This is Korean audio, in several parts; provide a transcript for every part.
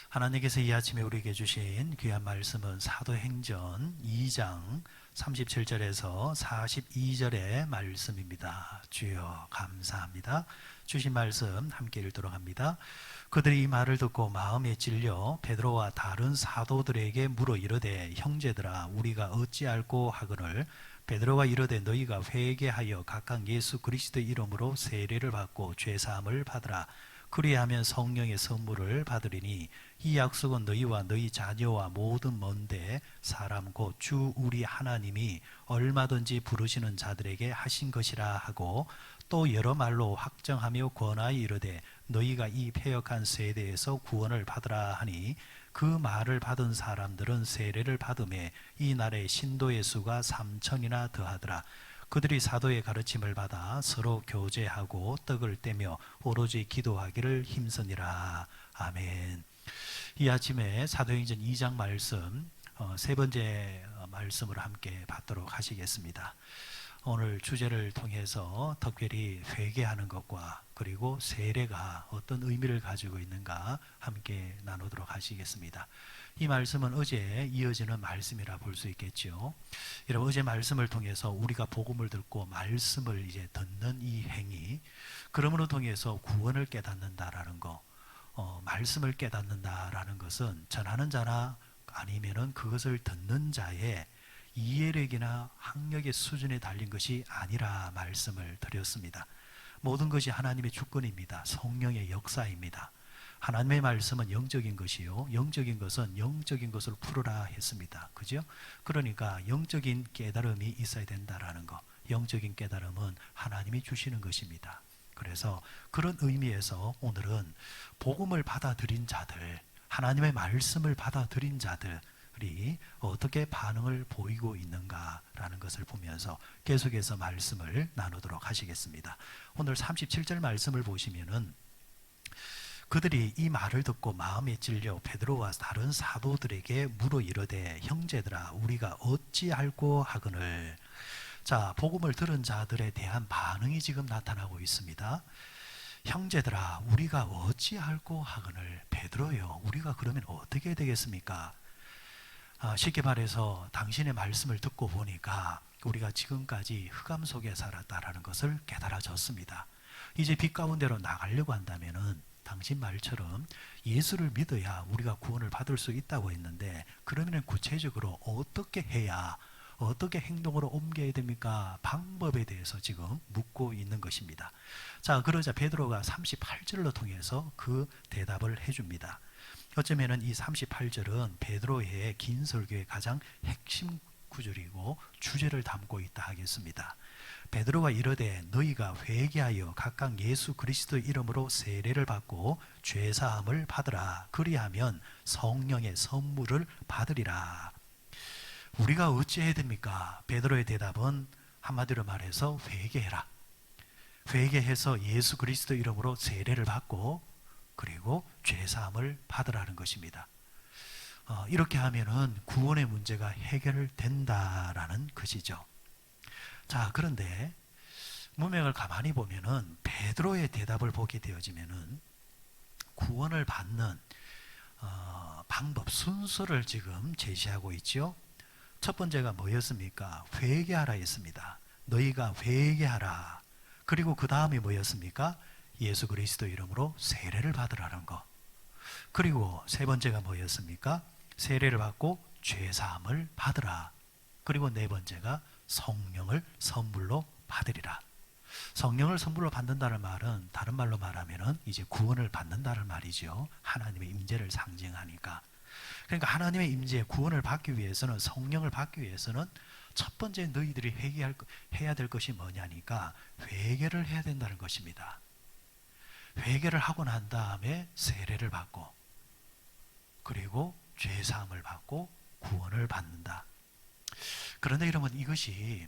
하나님께서 이 아침에 우리에게 주신 귀한 말씀은 사도행전 2장 37절에서 42절의 말씀입니다. 주여 감사합니다. 주신 말씀 함께 읽도록 합니다. 그들이 이 말을 듣고 마음에 찔려 베드로와 다른 사도들에게 물어 이르되 형제들아 우리가 어찌할꼬 하거늘 베드로가 이르되 너희가 회개하여 각각 예수 그리스도의 이름으로 세례를 받고 죄사함을 받으라. 그리하면 성령의 선물을 받으리니 이 약속은 너희와 너희 자녀와 모든 먼데 사람 곧 주 우리 하나님이 얼마든지 부르시는 자들에게 하신 것이라 하고 또 여러 말로 확정하며 권하여 이르되 너희가 이 패역한 세대에서 구원을 받으라 하니 그 말을 받은 사람들은 세례를 받음에 이 날에 신도의 수가 3천이나 더하더라. 그들이 사도의 가르침을 받아 서로 교제하고 떡을 떼며 오로지 기도하기를 힘쓰니라. 아멘. 이 아침에 사도행전 2장 말씀 세 번째 말씀을 함께 받도록 하시겠습니다. 오늘 주제를 통해서 특별히 회개하는 것과 그리고 세례가 어떤 의미를 가지고 있는가 함께 나누도록 하시겠습니다. 이 말씀은 어제 이어지는 말씀이라 볼 수 있겠죠. 여러분 어제 말씀을 통해서 우리가 복음을 듣고 말씀을 이제 듣는 이 행위, 그러므로 통해서 구원을 깨닫는다라는 거, 말씀을 깨닫는다라는 것은 전하는 자나 아니면은 그것을 듣는 자의 이해력이나 학력의 수준에 달린 것이 아니라 말씀을 드렸습니다. 모든 것이 하나님의 주권입니다. 성령의 역사입니다. 하나님의 말씀은 영적인 것이요, 영적인 것은 영적인 것을 풀어라 했습니다. 그죠? 그러니까 영적인 깨달음이 있어야 된다라는 거. 영적인 깨달음은 하나님이 주시는 것입니다. 그래서 그런 의미에서 오늘은 복음을 받아들인 자들, 하나님의 말씀을 받아들인 자들이 어떻게 반응을 보이고 있는가라는 것을 보면서 계속해서 말씀을 나누도록 하시겠습니다. 오늘 37절 말씀을 보시면은 그들이 이 말을 듣고 마음에 찔려 베드로와 다른 사도들에게 물어 이르되 형제들아 우리가 어찌할꼬 하거늘. 자, 복음을 들은 자들에 대한 반응이 지금 나타나고 있습니다. 형제들아 우리가 어찌할꼬 하거늘. 베드로요, 우리가 그러면 어떻게 되겠습니까? 쉽게 말해서 당신의 말씀을 듣고 보니까 우리가 지금까지 흑암 속에 살았다라는 것을 깨달아졌습니다. 이제 빛 가운데로 나가려고 한다면은 당신 말처럼 예수를 믿어야 우리가 구원을 받을 수 있다고 했는데, 그러면 구체적으로 어떻게 해야, 어떻게 행동으로 옮겨야 됩니까? 방법에 대해서 지금 묻고 있는 것입니다. 자, 그러자 베드로가 38절로 통해서 그 대답을 해줍니다. 어쩌면은 이 38절은 베드로의 긴 설교의 가장 핵심 구절이고 주제를 담고 있다 하겠습니다. 베드로가 이르되 너희가 회개하여 각각 예수 그리스도의 이름으로 세례를 받고 죄사함을 받으라. 그리하면 성령의 선물을 받으리라. 우리가 어찌해야 됩니까? 베드로의 대답은 한마디로 말해서 회개해라. 회개해서 예수 그리스도 이름으로 세례를 받고 그리고 죄사함을 받으라는 것입니다. 이렇게 하면은 구원의 문제가 해결된다라는 것이죠. 자, 그런데 문맥을 가만히 보면은 베드로의 대답을 보게 되어지면은 구원을 받는 방법, 순서를 지금 제시하고 있죠. 첫 번째가 뭐였습니까? 회개하라 했습니다. 너희가 회개하라. 그리고 그 다음이 뭐였습니까? 예수 그리스도 이름으로 세례를 받으라는 거. 그리고 세 번째가 뭐였습니까? 세례를 받고 죄사함을 받으라. 그리고 네 번째가 성령을 선물로 받으리라. 성령을 선물로 받는다는 말은 다른 말로 말하면은 이제 구원을 받는다는 말이죠. 하나님의 임재를 상징하니까. 그러니까 하나님의 임재, 구원을 받기 위해서는, 성령을 받기 위해서는 첫 번째 너희들이 해야 될 것이 뭐냐니까 회개를 해야 된다는 것입니다. 회개를 하고 난 다음에 세례를 받고 그리고 죄사함을 받고 구원을 받는다. 그런데 여러분, 이것이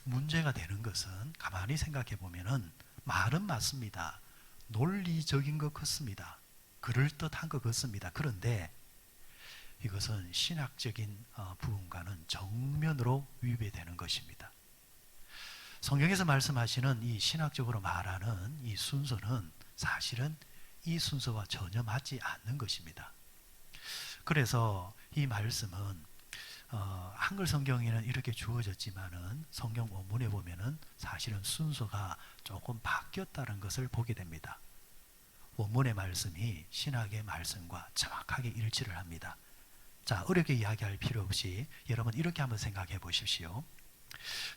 문제가 되는 것은 가만히 생각해 보면은 말은 맞습니다. 논리적인 것 같습니다. 그럴듯한 것 같습니다. 그런데 이것은 신학적인 부분과는 정면으로 위배되는 것입니다. 성경에서 말씀하시는 이 신학적으로 말하는 이 순서는 사실은 이 순서와 전혀 맞지 않는 것입니다. 그래서 이 말씀은 한글 성경에는 이렇게 주어졌지만은 성경 원문에 보면은 사실은 순서가 조금 바뀌었다는 것을 보게 됩니다. 원문의 말씀이 신학의 말씀과 정확하게 일치를 합니다. 자, 어렵게 이야기할 필요 없이 여러분 이렇게 한번 생각해 보십시오.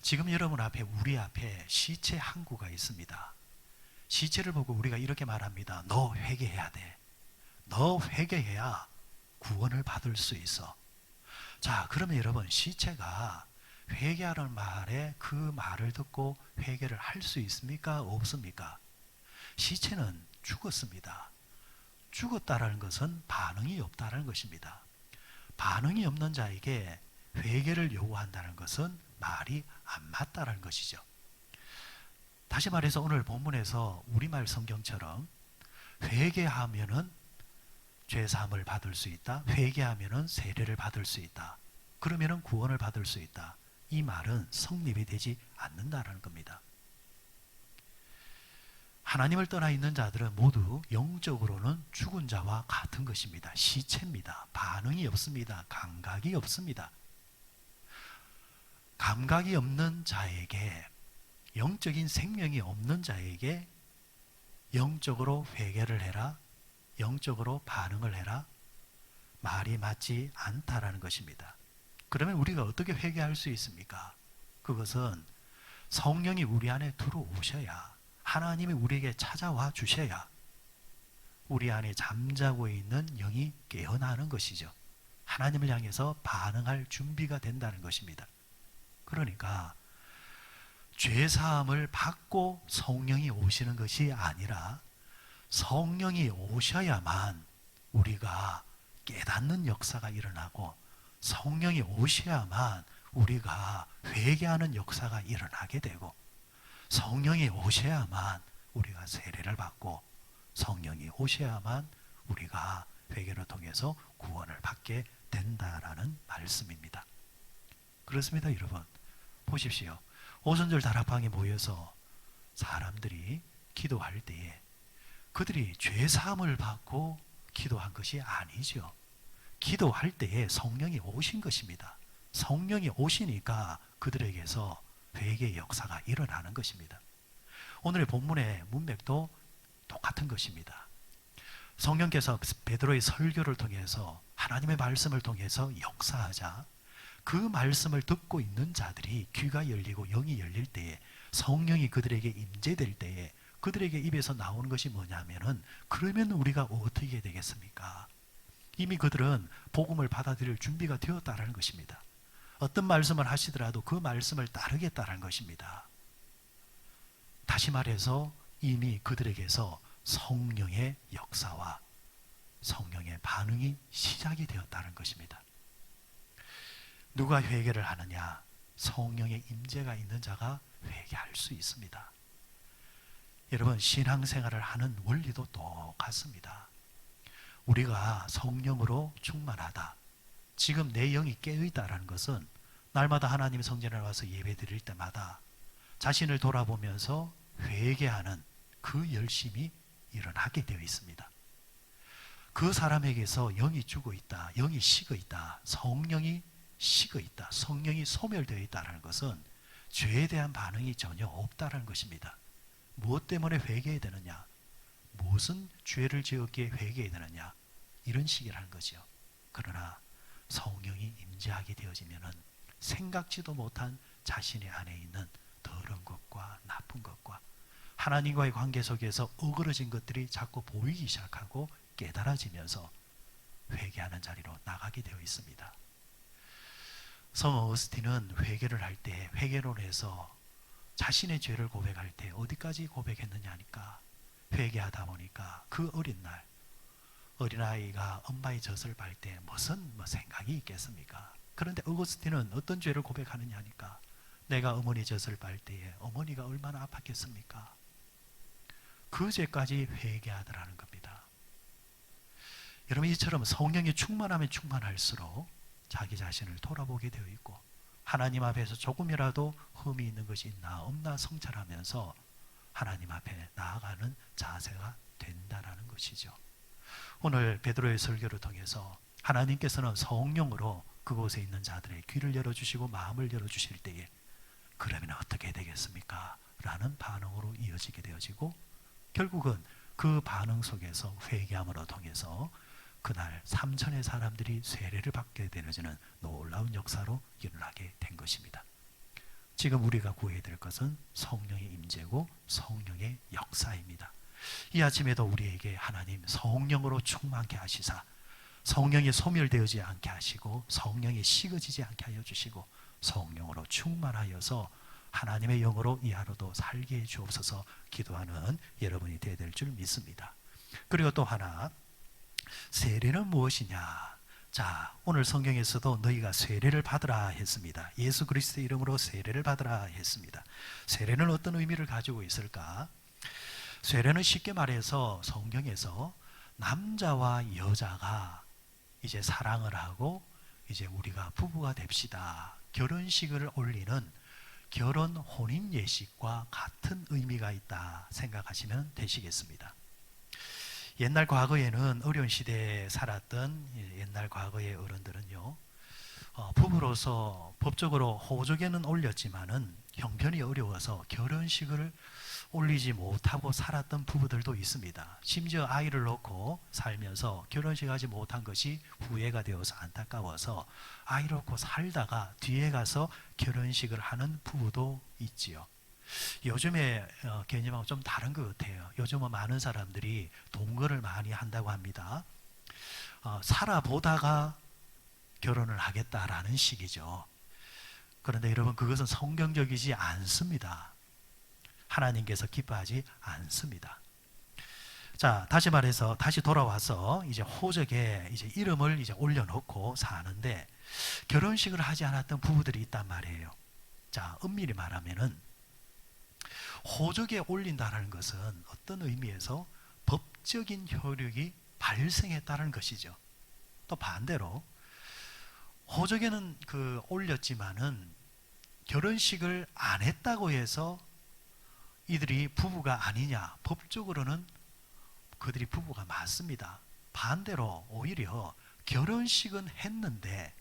지금 여러분 앞에, 우리 앞에 시체 한 구가 있습니다. 시체를 보고 우리가 이렇게 말합니다. 너 회개해야 돼. 너 회개해야 구원을 받을 수 있어. 자, 그러면 여러분, 시체가 회개하는 말에 그 말을 듣고 회개를 할 수 있습니까? 없습니까? 시체는 죽었습니다. 죽었다라는 것은 반응이 없다라는 것입니다. 반응이 없는 자에게 회개를 요구한다는 것은 말이 안 맞다라는 것이죠. 다시 말해서 오늘 본문에서 우리말 성경처럼 회개하면은 죄 사함을 받을 수 있다. 회개하면은 세례를 받을 수 있다. 그러면은 구원을 받을 수 있다. 이 말은 성립이 되지 않는다라는 겁니다. 하나님을 떠나 있는 자들은 모두 영적으로는 죽은 자와 같은 것입니다. 시체입니다. 반응이 없습니다. 감각이 없습니다. 감각이 없는 자에게, 영적인 생명이 없는 자에게 영적으로 회개를 해라, 영적으로 반응을 해라, 말이 맞지 않다라는 것입니다. 그러면 우리가 어떻게 회개할 수 있습니까? 그것은 성령이 우리 안에 들어오셔야, 하나님이 우리에게 찾아와 주셔야 우리 안에 잠자고 있는 영이 깨어나는 것이죠. 하나님을 향해서 반응할 준비가 된다는 것입니다. 그러니까 죄사함을 받고 성령이 오시는 것이 아니라 성령이 오셔야만 우리가 깨닫는 역사가 일어나고, 성령이 오셔야만 우리가 회개하는 역사가 일어나게 되고, 성령이 오셔야만 우리가 세례를 받고, 성령이 오셔야만 우리가 회개를 통해서 구원을 받게 된다라는 말씀입니다. 그렇습니다, 여러분. 보십시오. 오순절 다락방에 모여서 사람들이 기도할 때에 그들이 죄 사함을 받고 기도한 것이 아니죠. 기도할 때에 성령이 오신 것입니다. 성령이 오시니까 그들에게서 회개의 역사가 일어나는 것입니다. 오늘의 본문의 문맥도 똑같은 것입니다. 성령께서 베드로의 설교를 통해서, 하나님의 말씀을 통해서 역사하자 그 말씀을 듣고 있는 자들이 귀가 열리고 영이 열릴 때에, 성령이 그들에게 임재될 때에 그들에게 입에서 나오는 것이 뭐냐면은, 그러면 우리가 어떻게 되겠습니까? 이미 그들은 복음을 받아들일 준비가 되었다라는 것입니다. 어떤 말씀을 하시더라도 그 말씀을 따르겠다라는 것입니다. 다시 말해서 이미 그들에게서 성령의 역사와 성령의 반응이 시작이 되었다는 것입니다. 누가 회개를 하느냐? 성령의 임재가 있는 자가 회개할 수 있습니다. 여러분, 신앙생활을 하는 원리도 똑같습니다. 우리가 성령으로 충만하다, 지금 내 영이 깨어있다라는 것은 날마다 하나님 성전에 와서 예배 드릴 때마다 자신을 돌아보면서 회개하는 그 열심이 일어나게 되어 있습니다. 그 사람에게서 영이 죽어 있다, 영이 식어 있다, 성령이 식어 있다, 성령이 소멸되어 있다는 것은 죄에 대한 반응이 전혀 없다는 것입니다. 무엇 때문에 회개해야 되느냐? 무슨 죄를 지었기에 회개해야 되느냐? 이런 식이라는 거죠. 그러나 성령이 임재하게 되어지면은 생각지도 못한 자신의 안에 있는 더러운 것과 나쁜 것과 하나님과의 관계 속에서 어그러진 것들이 자꾸 보이기 시작하고 깨달아지면서 회개하는 자리로 나가게 되어 있습니다. 성 어거스틴은 회개를 할 때, 회개론에서 자신의 죄를 고백할 때 어디까지 고백했느냐 하니까, 회개하다 보니까 그 어린 날, 어린아이가 엄마의 젖을 발 때 무슨 생각이 있겠습니까? 그런데 어거스틴은 어떤 죄를 고백하느냐 하니까, 내가 어머니 젖을 발 때에 어머니가 얼마나 아팠겠습니까? 그 죄까지 회개하더라는 겁니다. 여러분, 이처럼 성령이 충만하면 충만할수록 자기 자신을 돌아보게 되어 있고, 하나님 앞에서 조금이라도 흠이 있는 것이 있나 없나 성찰하면서 하나님 앞에 나아가는 자세가 된다라는 것이죠. 오늘 베드로의 설교를 통해서 하나님께서는 성령으로 그곳에 있는 자들의 귀를 열어주시고 마음을 열어주실 때에 그러면 어떻게 되겠습니까? 라는 반응으로 이어지게 되어지고 결국은 그 반응 속에서 회개함으로 통해서 그날 3천의 사람들이 세례를 받게 되어지는 놀라운 역사로 일어나게 된 것입니다. 지금 우리가 구해야 될 것은 성령의 임재고 성령의 역사입니다. 이 아침에도 우리에게 하나님 성령으로 충만케 하시사 성령이 소멸되지 않게 하시고 성령이 식어지지 않게 하여 주시고 성령으로 충만하여서 하나님의 영으로 이 하루도 살게 해 주옵소서 기도하는 여러분이 되어야 될 줄 믿습니다. 그리고 또 하나, 세례는 무엇이냐? 자, 오늘 성경에서도 너희가 세례를 받으라 했습니다. 예수 그리스도의 이름으로 세례를 받으라 했습니다. 세례는 어떤 의미를 가지고 있을까? 세례는 쉽게 말해서 성경에서 남자와 여자가 이제 사랑을 하고 이제 우리가 부부가 됩시다, 결혼식을 올리는 결혼 혼인 예식과 같은 의미가 있다 생각하시면 되시겠습니다. 옛날 과거에는 어려운 시대에 살았던 옛날 과거의 어른들은요, 부부로서 법적으로 호적에는 올렸지만은 형편이 어려워서 결혼식을 올리지 못하고 살았던 부부들도 있습니다. 심지어 아이를 놓고 살면서 결혼식 하지 못한 것이 후회가 되어서 안타까워서 아이를 놓고 살다가 뒤에 가서 결혼식을 하는 부부도 있지요. 요즘에 개념하고 좀 다른 것 같아요. 요즘은 많은 사람들이 동거를 많이 한다고 합니다. 살아보다가 결혼을 하겠다라는 식이죠. 그런데 여러분, 그것은 성경적이지 않습니다. 하나님께서 기뻐하지 않습니다. 자, 다시 말해서 다시 돌아와서 이제 호적에 이제 이름을 이제 올려놓고 사는데 결혼식을 하지 않았던 부부들이 있단 말이에요. 자, 엄밀히 말하면은 호적에 올린다는 것은 어떤 의미에서 법적인 효력이 발생했다는 것이죠. 또 반대로 호적에는 올렸지만은 결혼식을 안 했다고 해서 이들이 부부가 아니냐? 법적으로는 그들이 부부가 맞습니다. 반대로 오히려 결혼식은 했는데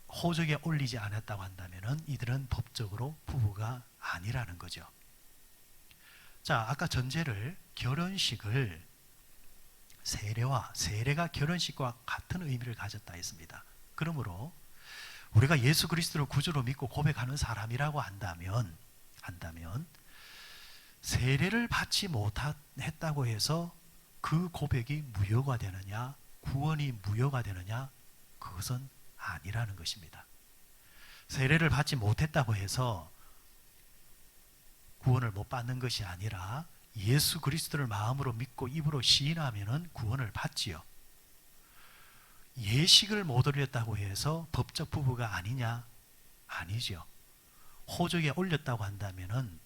호적에 올리지 않았다고 한다면 이들은 법적으로 부부가 아니라는 거죠. 자, 아까 전제를 결혼식을 세례가 결혼식과 같은 의미를 가졌다 했습니다. 그러므로 우리가 예수 그리스도를 구주로 믿고 고백하는 사람이라고 한다면 세례를 받지 못했다고 해서 그 고백이 무효가 되느냐, 구원이 무효가 되느냐, 그것은 아니라는 것입니다. 세례를 받지 못했다고 해서 구원을 못 받는 것이 아니라 예수 그리스도를 마음으로 믿고 입으로 시인하면 구원을 받지요. 예식을 못 올렸다고 해서 법적 부부가 아니냐? 아니죠. 호적에 올렸다고 한다면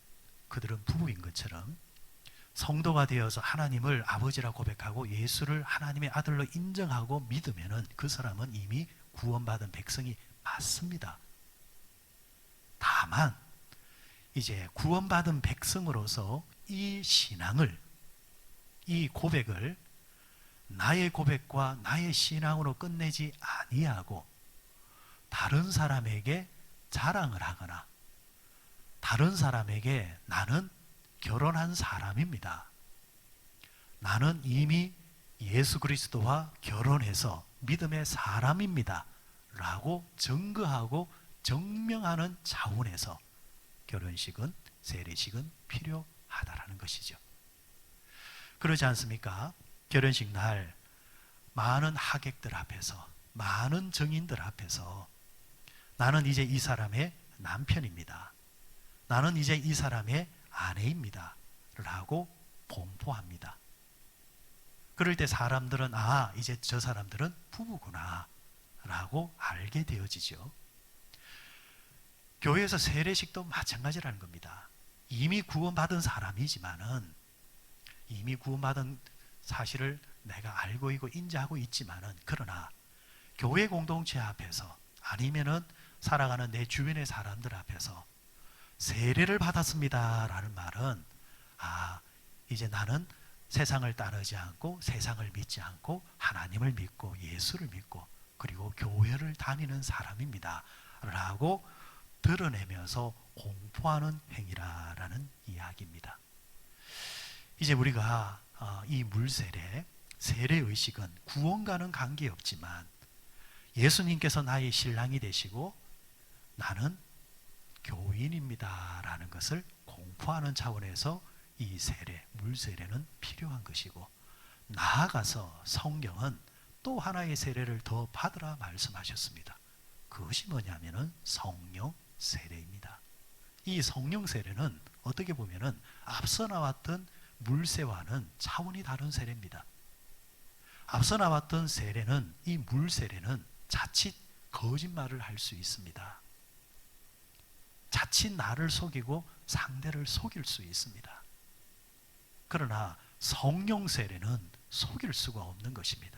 그들은 부부인 것처럼 성도가 되어서 하나님을 아버지라 고백하고 예수를 하나님의 아들로 인정하고 믿으면 그 사람은 이미 구원받은 백성이 맞습니다. 다만 이제 구원받은 백성으로서 이 신앙을, 이 고백을 나의 고백과 나의 신앙으로 끝내지 아니하고 다른 사람에게 자랑을 하거나 다른 사람에게 나는 결혼한 사람입니다, 나는 이미 예수 그리스도와 결혼해서 믿음의 사람입니다 라고 증거하고 증명하는 차원에서 결혼식은, 세례식은 필요하다라는 것이죠. 그러지 않습니까? 결혼식 날 많은 하객들 앞에서, 많은 증인들 앞에서 나는 이제 이 사람의 남편입니다, 나는 이제 이 사람의 아내입니다 라고 공포합니다. 그럴 때 사람들은 이제 저 사람들은 부부구나 라고 알게 되어지죠. 교회에서 세례식도 마찬가지라는 겁니다. 이미 구원받은 사람이지만은, 이미 구원받은 사실을 내가 알고 있고 인지하고 있지만은, 그러나 교회 공동체 앞에서 아니면은 살아가는 내 주변의 사람들 앞에서 세례를 받았습니다 라는 말은 이제 나는 세상을 따르지 않고 세상을 믿지 않고 하나님을 믿고 예수를 믿고 그리고 교회를 다니는 사람입니다 라고 드러내면서 공포하는 행위라는 이야기입니다. 이제 우리가 이 물세례, 세례의식은 구원과는 관계없지만 예수님께서 나의 신랑이 되시고 나는 교인입니다 라는 것을 공포하는 차원에서 이 세례, 물세례는 필요한 것이고, 나아가서 성경은 또 하나의 세례를 더 받으라 말씀하셨습니다. 그것이 뭐냐면은 성령 세례입니다. 이 성령 세례는 어떻게 보면은 앞서 나왔던 물세와는 차원이 다른 세례입니다. 앞서 나왔던 세례는, 이 물세례는 자칫 거짓말을 할 수 있습니다. 자칫 나를 속이고 상대를 속일 수 있습니다. 그러나 성령 세례는 속일 수가 없는 것입니다.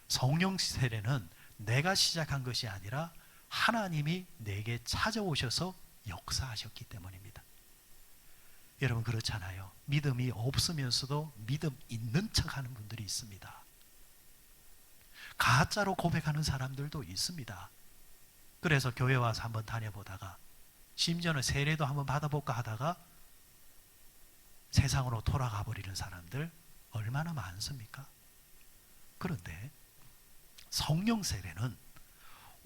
성령 세례는 내가 시작한 것이 아니라 하나님이 내게 찾아오셔서 역사하셨기 때문입니다. 여러분 그렇잖아요. 믿음이 없으면서도 믿음 있는 척하는 분들이 있습니다. 가짜로 고백하는 사람들도 있습니다. 그래서 교회 와서 한번 다녀보다가 심지어는 세례도 한번 받아볼까 하다가 세상으로 돌아가 버리는 사람들 얼마나 많습니까? 그런데 성령 세례는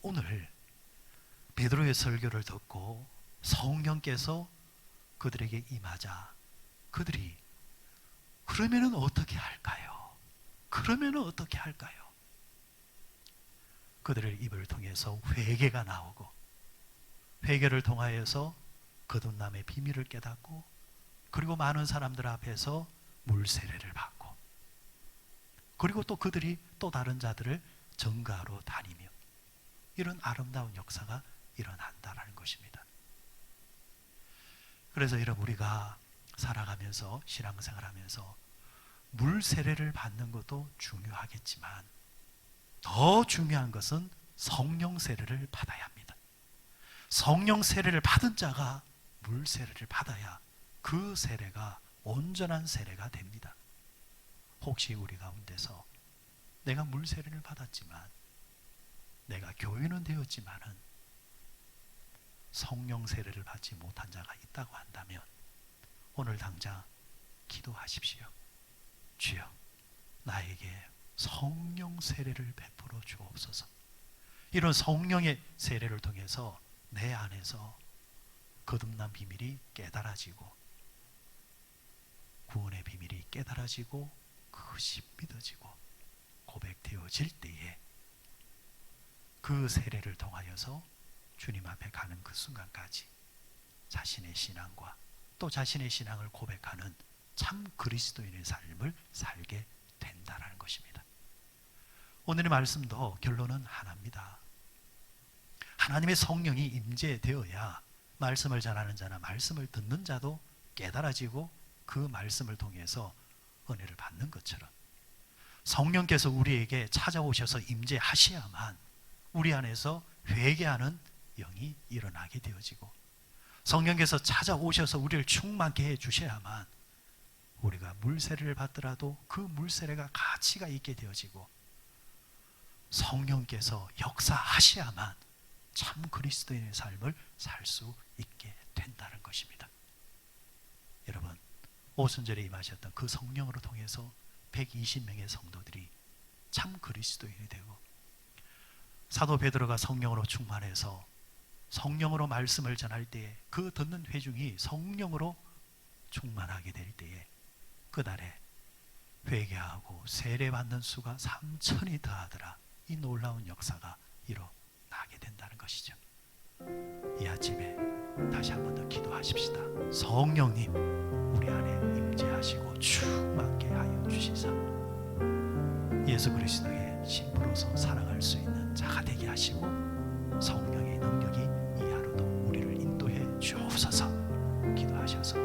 오늘 베드로의 설교를 듣고 성령께서 그들에게 임하자 그들이 그러면은 어떻게 할까요? 그러면은 어떻게 할까요? 그들의 입을 통해서 회개가 나오고, 회개를 통하여서 거듭남의 비밀을 깨닫고, 그리고 많은 사람들 앞에서 물세례를 받고, 그리고 또 그들이 또 다른 자들을 전가하러 다니며, 이런 아름다운 역사가 일어난다라는 것입니다. 그래서 여러분 우리가 살아가면서 신앙생활하면서 물세례를 받는 것도 중요하겠지만 더 중요한 것은 성령 세례를 받아야 합니다. 성령 세례를 받은 자가 물세례를 받아야 그 세례가 온전한 세례가 됩니다. 혹시 우리 가운데서 내가 물세례를 받았지만, 내가 교인은 되었지만은 성령 세례를 받지 못한 자가 있다고 한다면 오늘 당장 기도하십시오. 주여, 나에게 성령 세례를 베풀어 주옵소서. 이런 성령의 세례를 통해서 내 안에서 거듭난 비밀이 깨달아지고, 구원의 비밀이 깨달아지고, 그것이 믿어지고 고백되어질 때에 그 세례를 통하여서 주님 앞에 가는 그 순간까지 자신의 신앙과 또 자신의 신앙을 고백하는 참 그리스도인의 삶을 살게 된다는 것입니다. 오늘의 말씀도 결론은 하나입니다. 하나님의 성령이 임재되어야 말씀을 전하는 자나 말씀을 듣는 자도 깨달아지고 그 말씀을 통해서 은혜를 받는 것처럼 성령께서 우리에게 찾아오셔서 임재하셔야만 우리 안에서 회개하는 영이 일어나게 되어지고, 성령께서 찾아오셔서 우리를 충만케 해주셔야만 우리가 물세례를 받더라도 그 물세례가 가치가 있게 되어지고, 성령께서 역사하셔야만 참 그리스도인의 삶을 살 수 있게 된다는 것입니다. 여러분, 오순절에 임하셨던 그 성령으로 통해서 120명의 성도들이 참 그리스도인이 되고, 사도 베드로가 성령으로 충만해서 성령으로 말씀을 전할 때에 그 듣는 회중이 성령으로 충만하게 될 때에 그날에 회개하고 세례받는 수가 3,000이 더하더라. 이 놀라운 역사가 일어나게 된다는 것이죠. 이 아침에 다시 한 번 더 기도하십시다. 성령님, 우리 안에 임재하시고 충만케 하여 주시사 예수 그리스도의 신부로서 살아갈 수 있는 자가 되게 하시고, 성령의 능력이 이 하루도 우리를 인도해 주옵소서. 기도하셔서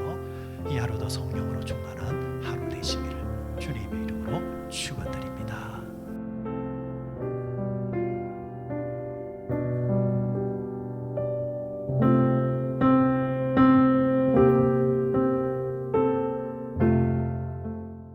이 하루도 성령으로 충만한 하루 되시기를 주님의 이름으로 축원드립니다.